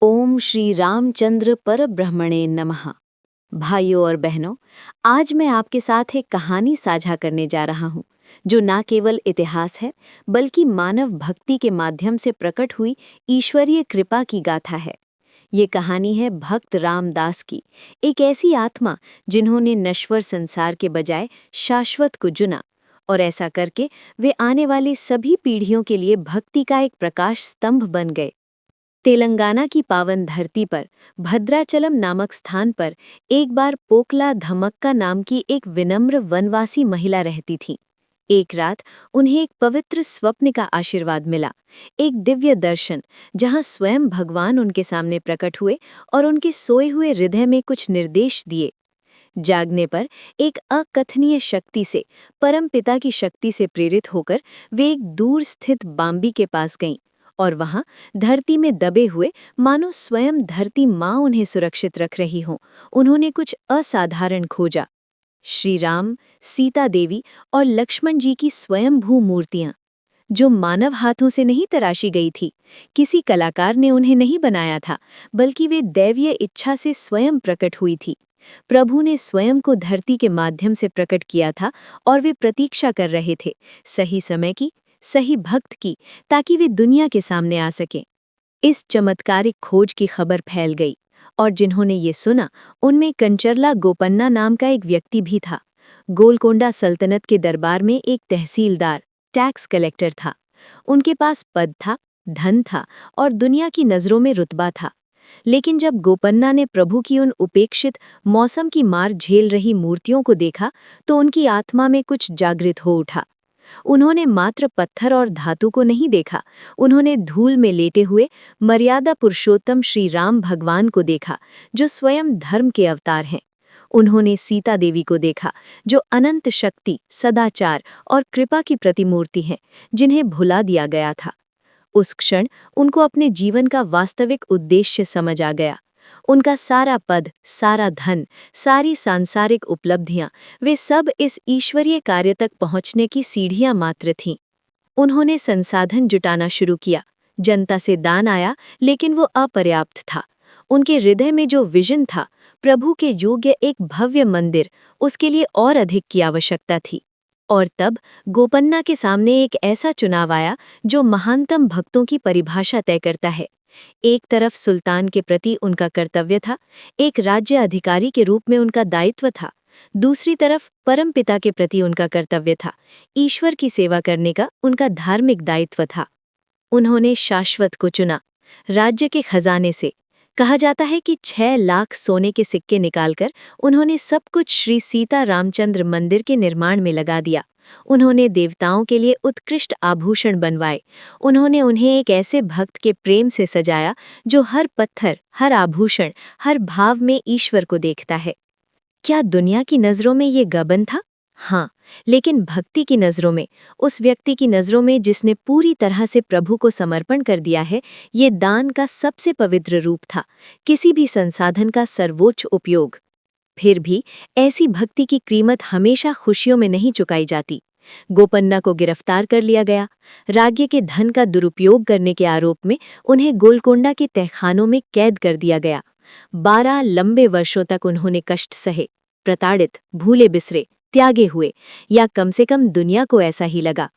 ओम श्री रामचंद्र परब्रह्मणे नमः। भाइयों और बहनों, आज मैं आपके साथ एक कहानी साझा करने जा रहा हूँ जो न केवल इतिहास है बल्कि मानव भक्ति के माध्यम से प्रकट हुई ईश्वरीय कृपा की गाथा है। ये कहानी है भक्त रामदास की, एक ऐसी आत्मा जिन्होंने नश्वर संसार के बजाय शाश्वत को चुना और ऐसा करके वे आने वाली सभी पीढ़ियों के लिए भक्ति का एक प्रकाश स्तंभ बन गए। तेलंगाना की पावन धरती पर भद्राचलम नामक स्थान पर एक बार पोकला धमक्का नाम की एक विनम्र वनवासी महिला रहती थी। एक रात उन्हें एक पवित्र स्वप्न का आशीर्वाद मिला, एक दिव्य दर्शन जहां स्वयं भगवान उनके सामने प्रकट हुए और उनके सोए हुए हृदय में कुछ निर्देश दिए। जागने पर एक अकथनीय शक्ति से, परम पिता की शक्ति से प्रेरित होकर वे एक दूर स्थित बाम्बी के पास गईं और वहां धरती में दबे हुए मानो स्वयं धरती माँ उन्हें सुरक्षित रख रही हो, उन्होंने कुछ असाधारण खोजा। श्री राम, सीता देवी और लक्ष्मण जी की स्वयंभू मूर्तियां, जो मानव हाथों से नहीं तराशी गई थी, किसी कलाकार ने उन्हें नहीं बनाया था, बल्कि वे दैवीय इच्छा से स्वयं प्रकट हुई थी। प्रभु ने स्वयं को धरती के माध्यम से प्रकट किया था और वे प्रतीक्षा कर रहे थे सही समय की, सही भक्त की, ताकि वे दुनिया के सामने आ सकें। इस चमत्कारिक खोज की खबर फैल गई और जिन्होंने ये सुना उनमें कंचरला गोपन्ना नाम का एक व्यक्ति भी था। गोलकोंडा सल्तनत के दरबार में एक तहसीलदार, टैक्स कलेक्टर था। उनके पास पद था, धन था और दुनिया की नज़रों में रुतबा था। लेकिन जब गोपन्ना ने प्रभु की उन उपेक्षित, मौसम की मार झेल रही मूर्तियों को देखा तो उनकी आत्मा में कुछ जागृत हो उठा। उन्होंने मात्र पत्थर और धातु को नहीं देखा, उन्होंने धूल में लेटे हुए मर्यादा पुरुषोत्तम श्री राम भगवान को देखा, जो स्वयं धर्म के अवतार हैं। उन्होंने सीता देवी को देखा, जो अनंत शक्ति, सदाचार और कृपा की प्रतिमूर्ति हैं, जिन्हें भुला दिया गया था। उस क्षण उनको अपने जीवन का वास्तविक उद्देश्य समझ आ गया। उनका सारा पद, सारा धन, सारी सांसारिक उपलब्धियां, वे सब इस ईश्वरीय कार्य तक पहुंचने की सीढ़ियां मात्र थीं। उन्होंने संसाधन जुटाना शुरू किया, जनता से दान आया, लेकिन वो अपर्याप्त था। उनके हृदय में जो विजन था, प्रभु के योग्य एक भव्य मंदिर, उसके लिए और अधिक की आवश्यकता थी। और तब गोपन्ना के सामने एक ऐसा चुनाव आया जो महानतम भक्तों की परिभाषा तय करता है। एक तरफ सुल्तान के प्रति उनका कर्तव्य था, एक राज्य अधिकारी के रूप में उनका दायित्व था। दूसरी तरफ परमपिता के प्रति उनका कर्तव्य था, ईश्वर की सेवा करने का उनका धार्मिक दायित्व था। उन्होंने शाश्वत को चुना, राज्य के खजाने से। कहा जाता है कि 6 लाख सोने के सिक्के निकालकर उन्होंने सब कुछ श्री सीता रामचंद्र मंदिर के निर्माण में लगा दिया। उन्होंने देवताओं के लिए उत्कृष्ट आभूषण बनवाए। उन्होंने उन्हें एक ऐसे भक्त के प्रेम से सजाया जो हर पत्थर, हर आभूषण, हर भाव में ईश्वर को देखता है। क्या दुनिया की नज़रों में ये गबन था? हाँ, लेकिन भक्ति की नज़रों में, उस व्यक्ति की नज़रों में जिसने पूरी तरह से प्रभु को समर्पण कर दिया है, ये दान का सबसे पवित्र रूप था, किसी भी संसाधन का सर्वोच्च उपयोग। फिर भी ऐसी भक्ति की कीमत हमेशा खुशियों में नहीं चुकाई जाती। गोपन्ना को गिरफ्तार कर लिया गया। राज्य के धन का दुरुपयोग करने के आरोप में उन्हें गोलकोंडा के तहखानों में कैद कर दिया गया। 12 लंबे वर्षों तक उन्होंने कष्ट सहे, प्रताड़ित, भूले बिसरे, त्यागे हुए, या कम से कम दुनिया को ऐसा ही लगा।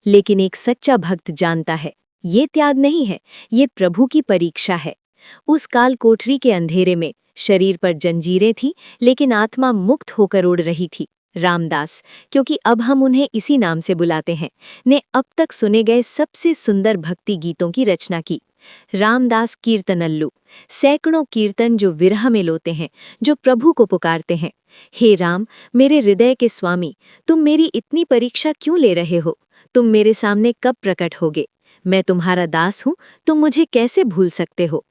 लेकिन एक सच्चा भक्त जानता है, ये त्याग नहीं है, ये प्रभु की परीक्षा है। उस काल कोठरी के अंधेरे में शरीर पर जंजीरें थीं, लेकिन आत्मा मुक्त होकर उड़ रही थी। रामदास, क्योंकि अब हम उन्हें इसी नाम से बुलाते हैं, ने अब तक सुने गए सबसे सुंदर भक्ति गीतों की रचना की। रामदास कीर्तनल्लू, सैकड़ों कीर्तन जो विरह में लोते हैं, जो प्रभु को पुकारते हैं, हे राम, मेरे हृदय के स्वामी, तुम मेरी इतनी परीक्षा क्यों ले रहे हो? तुम मेरे सामने कब प्रकट होगे? मैं तुम्हारा दास हूँ, तुम मुझे कैसे भूल सकते हो?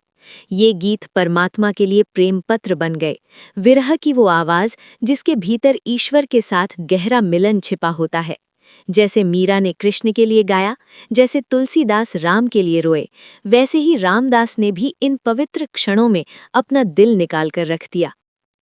ये गीत परमात्मा के लिए प्रेम पत्र बन गए, विरह की वो आवाज़ जिसके भीतर ईश्वर के साथ गहरा मिलन छिपा होता है। जैसे मीरा ने कृष्ण के लिए गाया, जैसे तुलसीदास राम के लिए रोए, वैसे ही रामदास ने भी इन पवित्र क्षणों में अपना दिल निकाल कर रख दिया।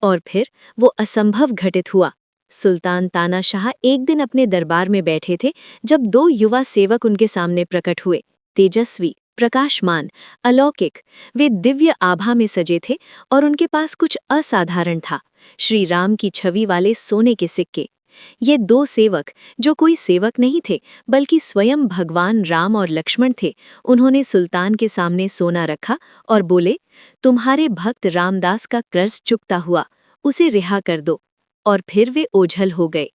और फिर वो असंभव घटित हुआ। सुल्तान तानाशाह एक दिन अपने दरबार में बैठे थे जब 2 युवा सेवक उनके सामने प्रकट हुए, तेजस्वी, प्रकाशमान, अलौकिक। वे दिव्य आभा में सजे थे और उनके पास कुछ असाधारण था, श्री राम की छवि वाले सोने के सिक्के। ये दो सेवक, जो कोई सेवक नहीं थे बल्कि स्वयं भगवान राम और लक्ष्मण थे, उन्होंने सुल्तान के सामने सोना रखा और बोले, तुम्हारे भक्त रामदास का कर्ज चुकता हुआ, उसे रिहा कर दो। और फिर वे ओझल हो गए।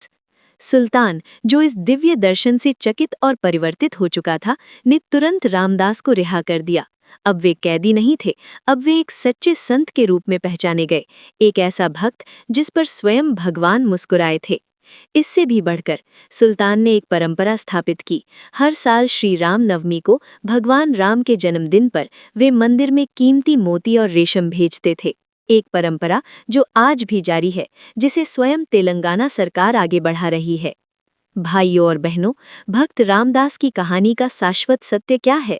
सुल्तान, जो इस दिव्य दर्शन से चकित और परिवर्तित हो चुका था, ने तुरंत रामदास को रिहा कर दिया। अब वे कैदी नहीं थे, अब वे एक सच्चे संत के रूप में पहचाने गए, एक ऐसा भक्त जिस पर स्वयं भगवान मुस्कुराए थे। इससे भी बढ़कर सुल्तान ने एक परंपरा स्थापित की। हर साल श्री राम नवमी को भगवान राम के जन्मदिन पर वे मंदिर में कीमती मोती और रेशम भेजते थे। एक परंपरा जो आज भी जारी है, जिसे स्वयं तेलंगाना सरकार आगे बढ़ा रही है। भाइयों और बहनों, भक्त रामदास की कहानी का शाश्वत सत्य क्या है?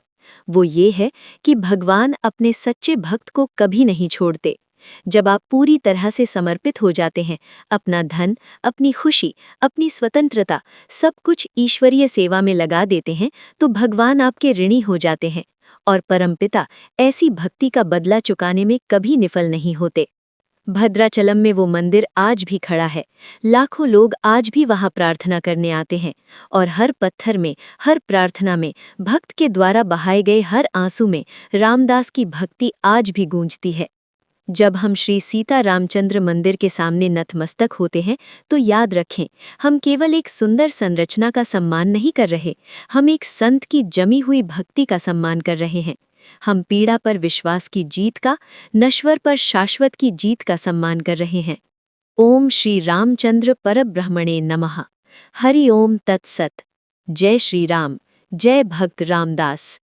वो ये है कि भगवान अपने सच्चे भक्त को कभी नहीं छोड़ते। जब आप पूरी तरह से समर्पित हो जाते हैं, अपना धन, अपनी खुशी, अपनी स्वतंत्रता, सब कुछ ईश्वरीय सेवा में लगा देते हैं, तो भगवान आपके ऋणी हो जाते हैं और परमपिता ऐसी भक्ति का बदला चुकाने में कभी निफल नहीं होते। भद्राचलम में वो मंदिर आज भी खड़ा है। लाखों लोग आज भी वहां प्रार्थना करने आते हैं और हर पत्थर में, हर प्रार्थना में, भक्त के द्वारा बहाए गए हर आंसू में रामदास की भक्ति आज भी गूंजती है। जब हम श्री सीता रामचंद्र मंदिर के सामने नतमस्तक होते हैं, तो याद रखें, हम केवल एक सुंदर संरचना का सम्मान नहीं कर रहे, हम एक संत की जमी हुई भक्ति का सम्मान कर रहे हैं। हम पीड़ा पर विश्वास की जीत का, नश्वर पर शाश्वत की जीत का सम्मान कर रहे हैं। ओम श्री रामचंद्र परब्रह्मणे नमः। हरि ओम तत्सत। जय श्री राम, जय भक्त रामदास।